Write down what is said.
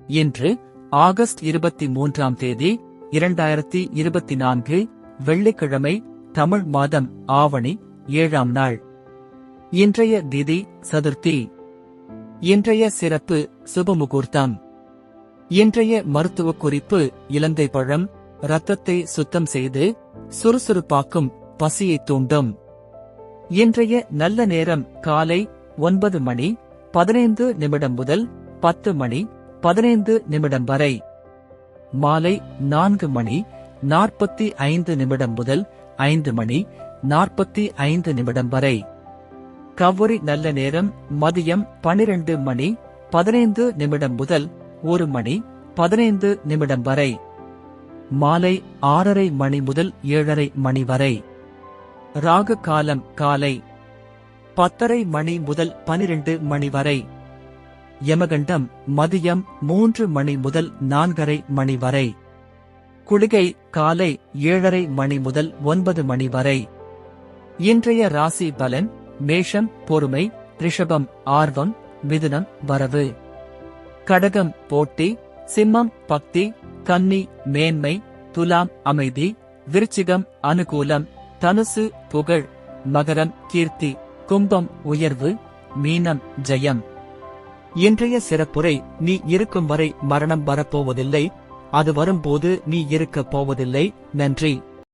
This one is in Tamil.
இன்று ஆகஸ்ட் 23ஆம் தேதி 2024 வெள்ளிக்கிழமை, தமிழ் மாதம் ஆவணி 7ஆம் நாள். இன்றைய திதி சதுர்த்தி. இன்றைய சிறப்பு சுபமுகூர்த்தம். இன்றைய மருத்துவ குறிப்பு: இலந்தை பழம் இரத்தத்தை சுத்தம் செய்து சுறுசுறுப்பாக்கும், பசியை தூண்டும். இன்றைய நல்ல நேரம் காலை 9 மணி 15 நிமிடம் முதல் 10 மணி 15 நிமிடம் வரை. மாலை 4 மணி 45 நிமிடம் முதல் 5 மணி 45 நிமிடம் வரை. கௌரி நல்ல நேரம் மதியம் 12 மணி 15 நிமிடம் முதல் 1 மணி 15 நிமிடம் வரை. மாலை 6:30 மணி முதல் 7:30 மணி வரை. ராகு காலம் காலை 10:30 மணி முதல் 12 மணி வரை. யமகண்டம் மதியம் 3 மணி முதல் 4:30 மணி வரை. குளிகை காலை 7:30 மணி முதல் 9 மணி வரை. இன்றைய ராசி பலன்: மேஷம் பொறுமை, ரிஷபம் ஆர்வம், மிதுனம் வரவு, கடகம் போட்டி, சிம்மம் பக்தி, கன்னி மேன்மை, துலாம் அமைதி, விருச்சிகம் அனுகூலம், தனுசு புகழ், மகரம் கீர்த்தி, கும்பம் உயர்வு, மீனம் ஜெயம். இன்றைய சிறப்புரை: நீ இருக்கும் வரை மரணம் வரப்போவதில்லை, அது வரும்போது நீ இருக்கப் போவதில்லை. நன்றி.